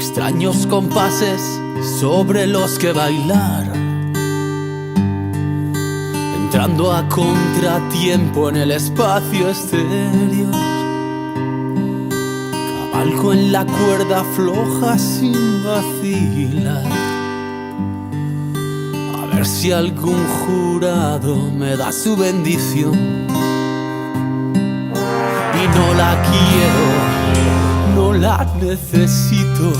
extraños compases sobre los que bailar, entrando a contratiempo en el espacio exterior. Cabalgo en la cuerda floja sin vacilar, a ver si algún jurado me da su bendición. Y no la quiero, no la necesito,